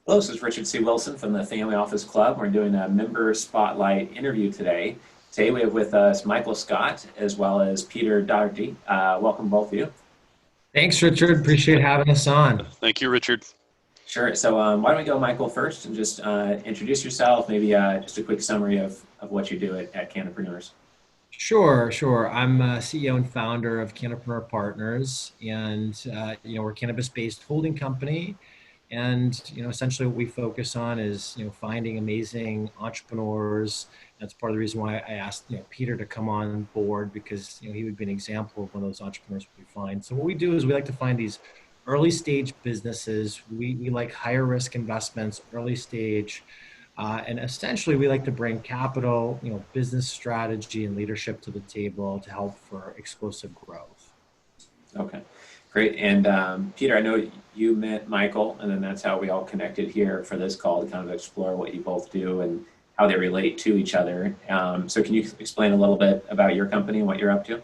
Hello, this is Richard C. Wilson from the Family Office Club. We're doing a member spotlight interview today. Today we have with us Michael Scott as well as Peter Dougherty. Welcome both of you. Thanks, Richard. Appreciate having us on. Thank you, Richard. Sure. So why don't we go, Michael, first and just introduce yourself, maybe just a quick summary of what you do at Cannapreneurs. Sure. I'm CEO and founder of Cannabis Partners, and we're a cannabis-based holding company. And essentially, what we focus on is finding amazing entrepreneurs. That's part of the reason why I asked Peter to come on board because he would be an example of one of those entrepreneurs we find. So what we do is we like to find these early stage businesses. We like higher risk investments, early stage. And essentially, we like to bring capital, business strategy, and leadership to the table to help for explosive growth. Okay, great. And Peter, I know you met Michael, and then that's how we all connected here for this call to kind of explore what you both do and how they relate to each other. So can you explain a little bit about your company and what you're up to?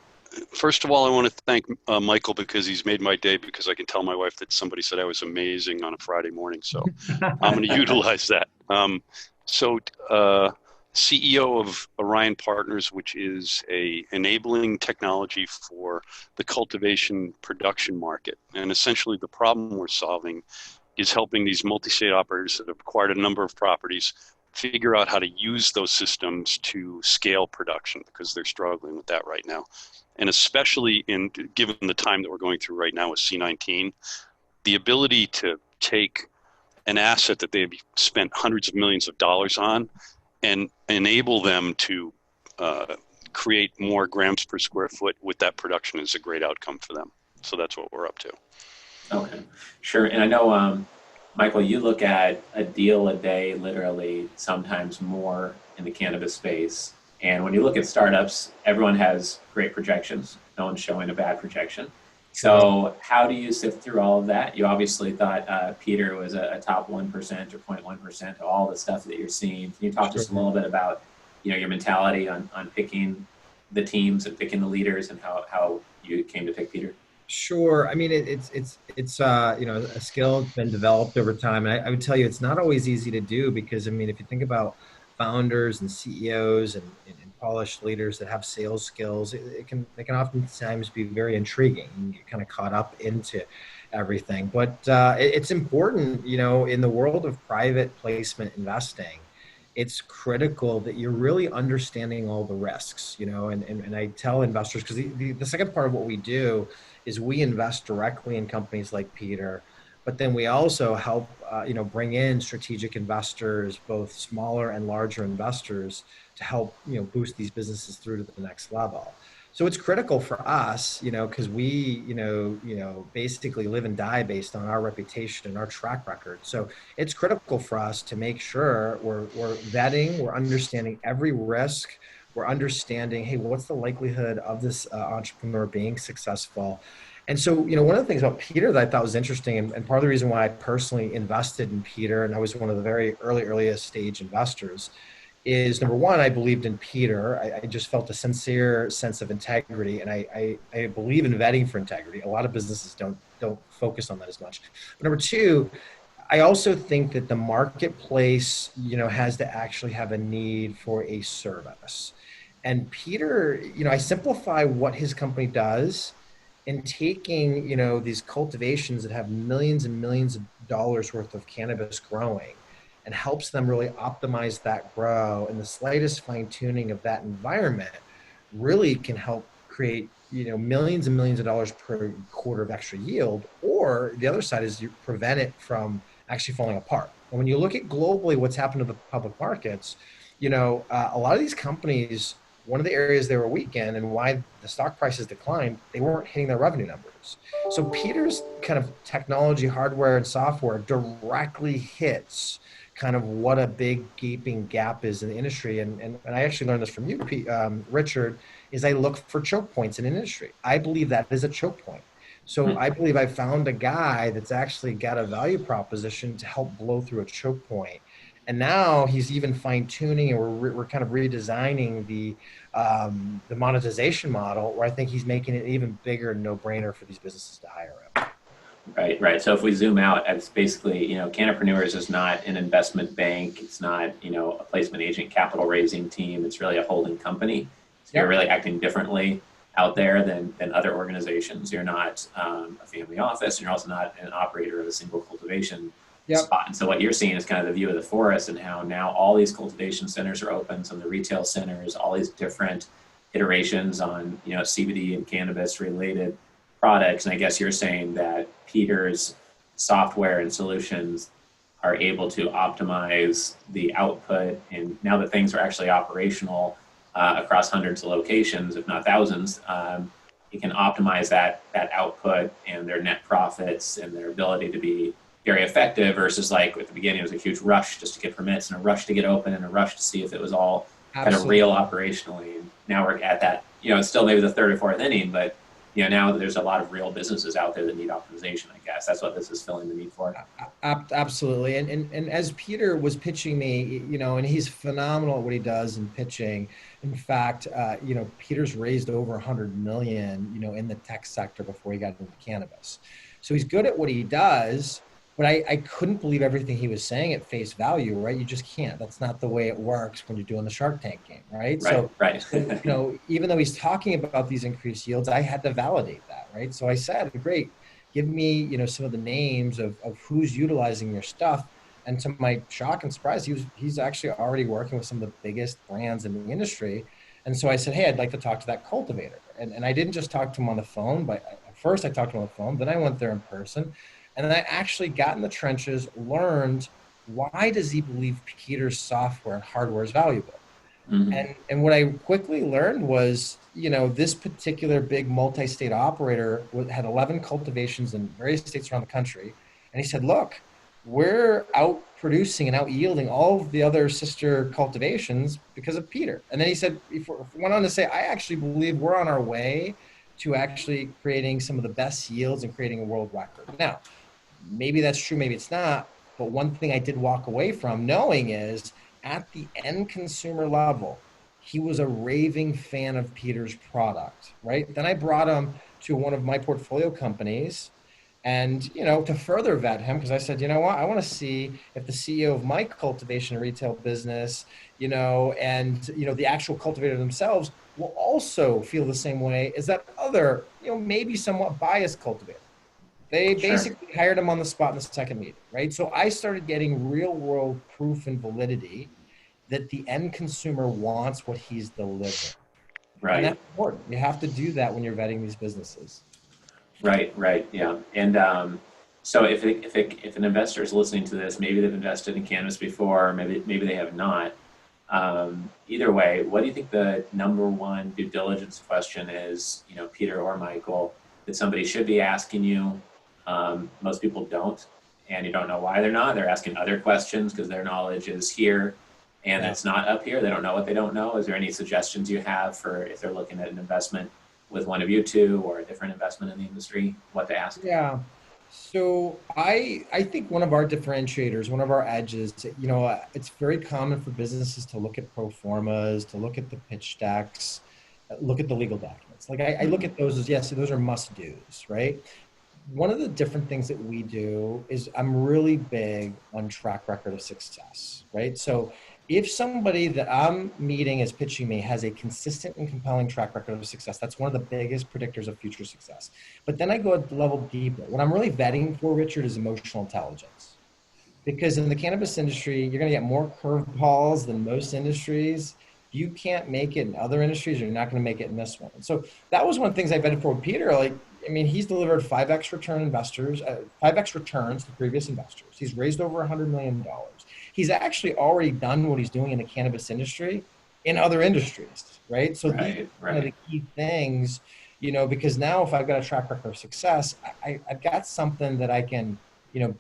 First of all, I want to thank Michael because he's made my day because I can tell my wife that somebody said I was amazing on a Friday morning. So I'm going to utilize that. CEO of Orion Partners, which is a enabling technology for the cultivation production market. And essentially the problem we're solving is helping these multi-state operators that have acquired a number of properties figure out how to use those systems to scale production because they're struggling with that right now. And especially given the time that we're going through right now with C-19, the ability to take an asset that they've spent hundreds of millions of dollars on and enable them to create more grams per square foot with that production is a great outcome for them. So that's what we're up to. Okay, sure. And I know, Michael, you look at a deal a day, literally, sometimes more in the cannabis space. And when you look at startups, everyone has great projections. No one's showing a bad projection. So how do you sift through all of that? You obviously thought Peter was a top 1% or 0.1% of all the stuff that you're seeing. Can you talk just a little bit about your mentality on picking the teams and picking the leaders and how you came to pick Peter? Sure. I mean, it's a skill that's been developed over time. And I would tell you, it's not always easy to do because, I mean, if you think about founders and CEOs and polished leaders that have sales skills, they can oftentimes be very intriguing. You get kind of caught up into everything. But it's important, in the world of private placement investing, it's critical that you're really understanding all the risks, and I tell investors, because the second part of what we do is we invest directly in companies like Peter, but then we also help, bring in strategic investors, both smaller and larger investors, to help, boost these businesses through to the next level. So it's critical for us, because we, basically live and die based on our reputation and our track record. So it's critical for us to make sure we're vetting, we're understanding every risk, we're understanding, hey, what's the likelihood of this entrepreneur being successful? And so, one of the things about Peter that I thought was interesting, and part of the reason why I personally invested in Peter, and I was one of the very earliest stage investors, is number one, I believed in Peter. I just felt a sincere sense of integrity, and I believe in vetting for integrity. A lot of businesses don't focus on that as much. But number two, I also think that the marketplace, has to actually have a need for a service. And Peter, I simplify what his company does and taking, these cultivations that have millions and millions of dollars worth of cannabis growing and helps them really optimize that grow, and the slightest fine tuning of that environment really can help create, millions and millions of dollars per quarter of extra yield. Or the other side is you prevent it from actually falling apart. And when you look at globally what's happened to the public markets, a lot of these companies, one of the areas they were weak in and why the stock prices declined, they weren't hitting their revenue numbers. So Peter's kind of technology, hardware, and software directly hits kind of what a big gaping gap is in the industry. And I actually learned this from you, Richard, is I look for choke points in industry. I believe that is a choke point. So I believe I found a guy that's actually got a value proposition to help blow through a choke point. And now he's even fine tuning, and we're kind of redesigning the monetization model, where I think he's making it even bigger no brainer for these businesses to hire him. Right, right. So if we zoom out, it's basically, Cannapreneurs is not an investment bank. It's not, a placement agent capital raising team. It's really a holding company. So you're Yep. really acting differently out there than other organizations. You're not a family office. You're also not an operator of a single cultivation Yep. spot. And so what you're seeing is kind of the view of the forest and how now all these cultivation centers are open, some of the retail centers, all these different iterations on, CBD and cannabis related products. And I guess you're saying that Peter's software and solutions are able to optimize the output. And now that things are actually operational across hundreds of locations, if not thousands, you can optimize that output and their net profits and their ability to be very effective versus like at the beginning, it was a huge rush just to get permits and a rush to get open and a rush to see if it was all kind of Absolutely. real operationally. And now we're at that, it's still maybe the third or fourth inning, but now there's a lot of real businesses out there that need optimization, I guess. That's what this is filling the need for. Absolutely. And as Peter was pitching me, and he's phenomenal at what he does in pitching. In fact, Peter's raised over 100 million, in the tech sector before he got into cannabis. So he's good at what he does, but I couldn't believe everything he was saying at face value, right? You just can't. That's not the way it works when you're doing the Shark Tank game, right? Right, right. So, even though he's talking about these increased yields, I had to validate that, right? So I said, great, give me, some of the names of who's utilizing your stuff. And to my shock and surprise, he's actually already working with some of the biggest brands in the industry. And so I said, hey, I'd like to talk to that cultivator. And I didn't just talk to him on the phone, but at first I talked to him on the phone, then I went there in person. And I actually got in the trenches, learned why does he believe Peter's software and hardware is valuable? Mm-hmm. And what I quickly learned was, this particular big multi-state operator had 11 cultivations in various states around the country. And he said, look, we're out producing and out yielding all of the other sister cultivations because of Peter. And then he said, he went on to say, I actually believe we're on our way to actually creating some of the best yields and creating a world record. Now, maybe that's true, maybe it's not. But one thing I did walk away from knowing is at the end consumer level, he was a raving fan of Peter's product, right? Then I brought him to one of my portfolio companies and, to further vet him, because I said, you know what, I want to see if the CEO of my cultivation and retail business, and, the actual cultivator themselves will also feel the same way as that other, maybe somewhat biased cultivator. They Sure. basically hired him on the spot in the second meeting, right? So I started getting real world proof and validity that the end consumer wants what he's delivering. And Right. that's important. You have to do that when you're vetting these businesses. Right, right, yeah. And so if an investor is listening to this, maybe they've invested in cannabis before, maybe they have not. Either way, what do you think the number one due diligence question is, Peter or Michael, that somebody should be asking you? Most people don't, and you don't know why they're not. They're asking other questions because their knowledge is here and Yeah. it's not up here. They don't know what they don't know. Is there any suggestions you have for if they're looking at an investment with one of you two or a different investment in the industry, what to ask? Yeah. So I think one of our differentiators, one of our edges, it's very common for businesses to look at pro formas, to look at the pitch decks, look at the legal documents. Like I look Mm-hmm. at those as, yes, those are must do's, right? One of the different things that we do is I'm really big on track record of success, right? So if somebody that I'm meeting is pitching me has a consistent and compelling track record of success, that's one of the biggest predictors of future success. But then I go a level deeper. What I'm really vetting for, Richard, is emotional intelligence. Because in the cannabis industry, you're going to get more curveballs than most industries. If you can't make it in other industries, you're not going to make it in this one. So that was one of the things I vetted for with Peter. Like, I mean, he's delivered 5x return investors, 5x returns to previous investors. He's raised over $100 million. He's actually already done what he's doing in the cannabis industry in other industries, right? So these Right, are kind of right. the key things, because now if I've got a track record of success, I've got something that I can,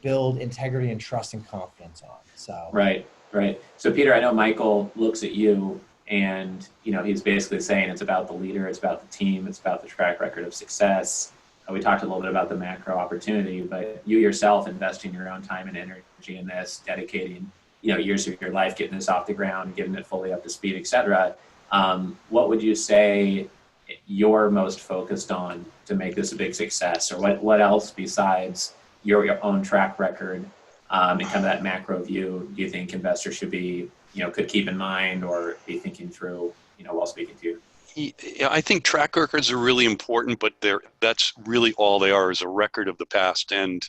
build integrity and trust and confidence on. So Right, right. So Peter, I know Michael looks at you and, he's basically saying it's about the leader, it's about the team, it's about the track record of success. We talked a little bit about the macro opportunity, but you yourself investing your own time and energy in this, dedicating, years of your life, getting this off the ground, getting it fully up to speed, et cetera. What would you say you're most focused on to make this a big success, or what else besides your own track record and kind of that macro view do you think investors should be, could keep in mind or be thinking through, while speaking to you? Yeah, I think track records are really important, but that's really all they are, is a record of the past. And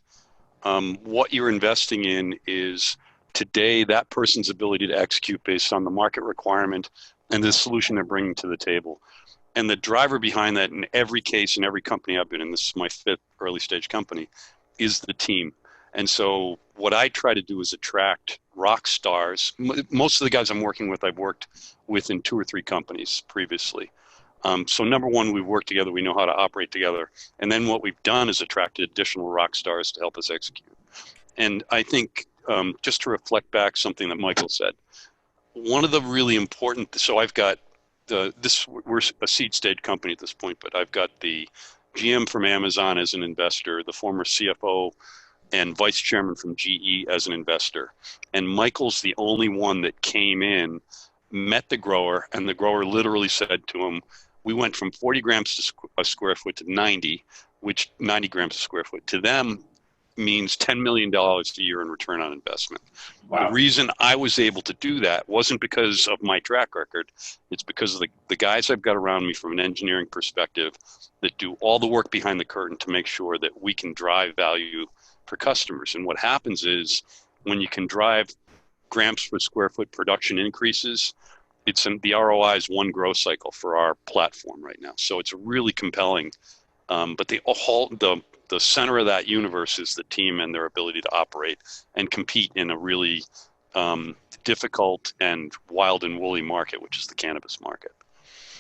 what you're investing in is today that person's ability to execute based on the market requirement and the solution they're bringing to the table. And the driver behind that in every case, in every company I've been in, this is my 5th early stage company, is the team. And so what I try to do is attract rock stars. Most of the guys I'm working with, I've worked with in 2 or 3 companies previously. So number one, we've worked together. We know how to operate together. And then what we've done is attracted additional rock stars to help us execute. And I think just to reflect back something that Michael said, one of the really important, so I've got we're a seed stage company at this point, but I've got the GM from Amazon as an investor, the former CFO and vice chairman from GE as an investor. And Michael's the only one that came in, met the grower, and the grower literally said to him, we went from 40 grams a square foot to 90, which 90 grams a square foot to them means $10 million a year in return on investment. Wow. The reason I was able to do that wasn't because of my track record. It's because of the guys I've got around me from an engineering perspective that do all the work behind the curtain to make sure that we can drive value for customers. And what happens is when you can drive grams per square foot production increases, the ROI is 1 growth cycle for our platform right now. So it's really compelling. But the center of that universe is the team and their ability to operate and compete in a really difficult and wild and woolly market, which is the cannabis market.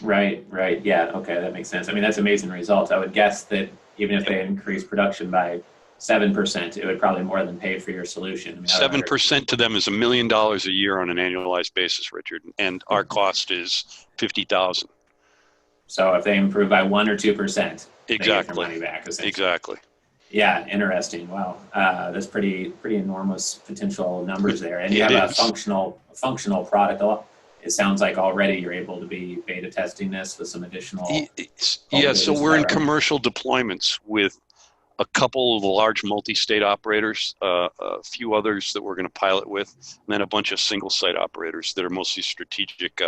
Right. Yeah. Okay. That makes sense. I mean, that's amazing results. I would guess that even if they increase production by 7%, it would probably more than pay for your solution. I mean, 7% to them is $1 million a year on an annualized basis, Richard, and our cost is $50,000. So if they improve by 1 or 2%, they get their money back. Exactly. Yeah, interesting. Wow, that's pretty enormous potential numbers there. And you have a functional product. It sounds like already you're able to be beta testing this with some additional. Yeah, so we're in commercial deployments with a couple of the large multi-state operators, a few others that we're going to pilot with, and then a bunch of single-site operators that are mostly strategic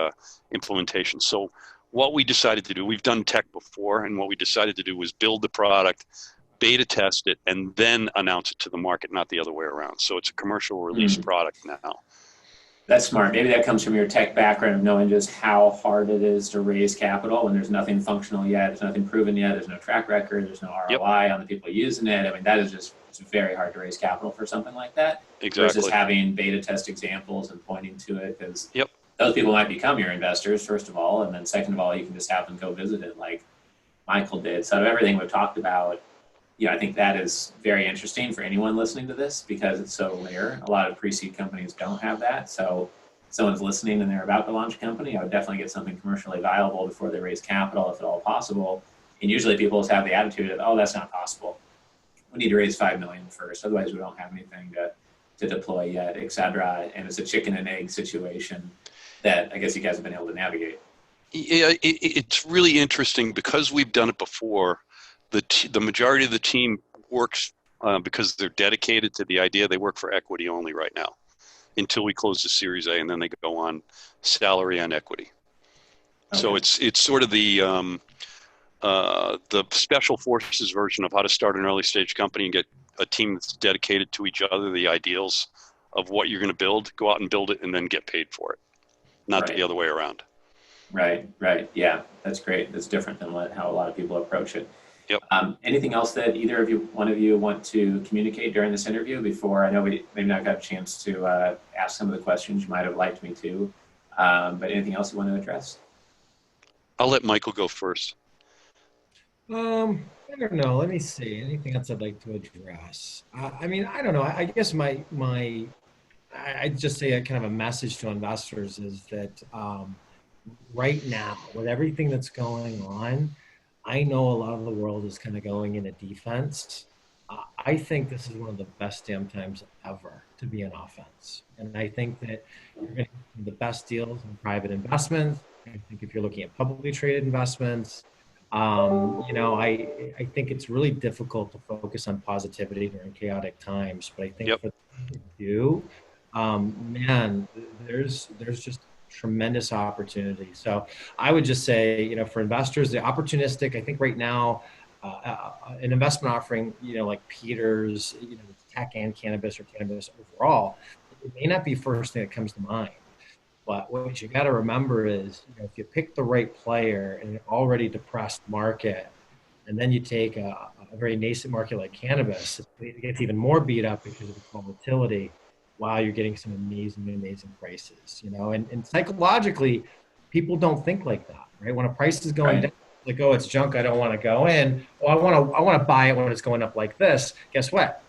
implementations. So what we decided to do, we've done tech before, and what we decided to do was build the product, beta test it, and then announce it to the market, not the other way around. So it's a commercial release product now. That's smart. Maybe that comes from your tech background of knowing just how hard it is to raise capital when there's nothing functional yet, there's nothing proven yet, there's no track record, there's no ROI on the people using it. I mean, that is just, it's very hard to raise capital for something like that. Exactly. Versus having beta test examples and pointing to it, because those people might become your investors, first of all, and then second of all, you can just have them go visit it like Michael did. So out of everything we've talked about, I think that is very interesting for anyone listening to this because it's so rare. A lot of pre-seed companies don't have that. So if someone's listening and they're about to launch a company, I would definitely get something commercially viable before they raise capital, if at all possible. And usually people just have the attitude of, oh, that's not possible. We need to raise $5 million first. Otherwise we don't have anything to deploy yet, et cetera. And it's a chicken and egg situation that I guess you guys have been able to navigate. Yeah, it's really interesting because we've done it before. The majority of the team works because they're dedicated to the idea. They work for equity only right now until we close the Series A, and then they go on salary and equity. Okay. So it's sort of the special forces version of how to start an early stage company and get a team that's dedicated to each other, the ideals of what you're going to build, go out and build it, and then get paid for it, not the other way around. Right. Yeah, that's great. That's different than how a lot of people approach it. Yep. Anything else that one of you want to communicate during this interview before? I know we maybe not got a chance to ask some of the questions you might have liked me to, but anything else you want to address? I'll let Michael go first. I don't know. Let me see. Anything else I'd like to address? I mean, I don't know. I guess I'd just say a kind of a message to investors is that right now, with everything that's going on, I know a lot of the world is kind of going into defense. I think this is one of the best damn times ever to be in offense. And I think that you're going to get the best deals in private investments. I think if you're looking at publicly traded investments, I think it's really difficult to focus on positivity during chaotic times, but I think Yep. for those who do, man, there's just tremendous opportunity. So I would just say, for investors, the opportunistic, I think right now, an investment offering, like Peters, it's tech and cannabis or cannabis overall, it may not be first thing that comes to mind. But what you got to remember is, if you pick the right player in an already depressed market, and then you take a very nascent market like cannabis, it gets even more beat up because of its volatility. While you're getting some amazing, amazing prices, and psychologically, people don't think like that, right? When a price is going down, Right. like, oh, it's junk, I don't want to go in. Oh, I want to buy it when it's going up like this. Guess what?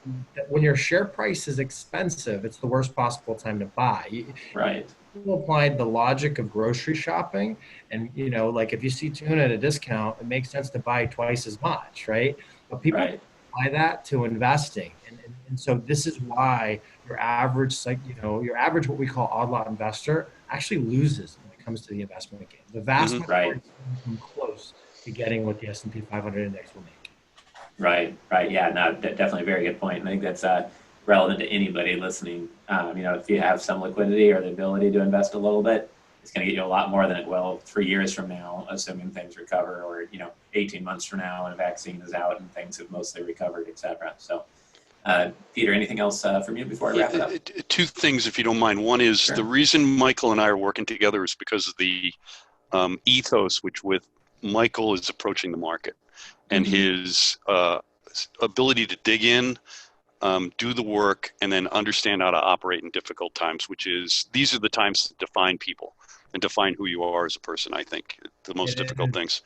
When your share price is expensive, it's the worst possible time to buy. Right. People applied the logic of grocery shopping, and like if you see tuna at a discount, it makes sense to buy twice as much, right? But people Right. apply that to investing, and so this is why your average, your average what we call odd lot investor actually loses when it comes to the investment game. The vast Hmm. Right. majority don't come close to getting what the S&P 500 index will make. Right, right. Yeah, no, definitely a very good point. And I think that's relevant to anybody listening. If you have some liquidity or the ability to invest a little bit, it's going to get you a lot more than it will 3 years from now, assuming things recover, or 18 months from now when a vaccine is out and things have mostly recovered, et cetera. So, Peter, anything else from you before I Yeah, wrap it up? two things, if you don't mind. One is the Sure. reason Michael and I are working together is because of the ethos which with Michael is approaching the market and Mm-hmm. his ability to dig in, do the work, and then understand how to operate in difficult times, which is these are the times to define people and define who you are as a person, I think, the most It difficult is. things.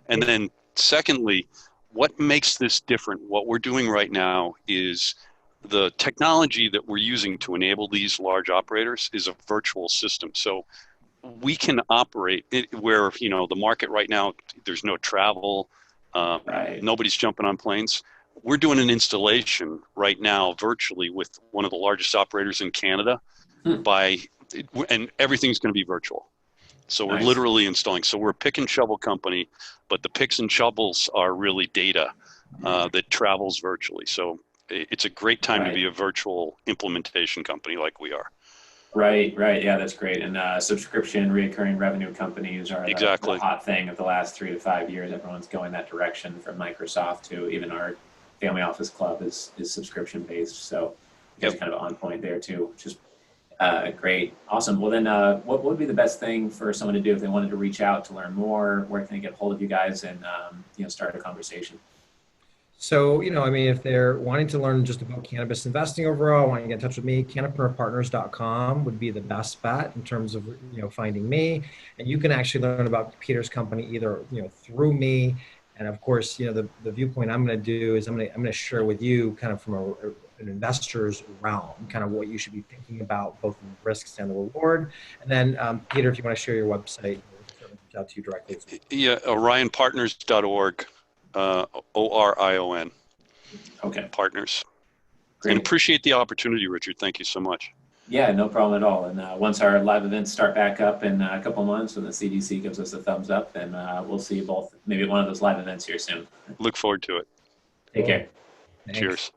And then secondly, what makes this different, what we're doing right now is the technology that we're using to enable these large operators is a virtual system. So we can operate it where, the market right now, there's no travel, Right. nobody's jumping on planes. We're doing an installation right now virtually with one of the largest operators in Canada Hmm. and everything's going to be virtual. So we're Nice. literally installing. So we're a pick and shovel company, but the picks and shovels are really data that travels virtually. So it's a great time to Right. be a virtual implementation company like we are. Right, right. Yeah, that's great. And subscription, recurring revenue companies are the Exactly. hot thing of the last 3 to 5 years. Everyone's going that direction, from Microsoft to even our family office club is subscription based. So you guys Yep. are kind of on point there too, which is great. Awesome. Well, then what would be the best thing for someone to do if they wanted to reach out to learn more? Where can they get a hold of you guys and start a conversation? So, if they're wanting to learn just about cannabis investing overall, wanting to get in touch with me, cannapreneurpartners.com would be the best bet in terms of, finding me. And you can actually learn about Peter's company either, through me. And of course, the viewpoint I'm going to do is I'm going to share with you kind of from an investor's realm, kind of what you should be thinking about, both the risks and the reward. And then, Peter, if you want to share your website, we can certainly reach out to you directly as well. Yeah, orionpartners.org, ORION Okay, partners. And great. appreciate the opportunity, Richard. Thank you so much. Yeah, no problem at all. And once our live events start back up in a couple months, when the CDC gives us a thumbs up, then we'll see you both maybe at one of those live events here soon. Look forward to it. Take Cool. care. Thanks. Cheers.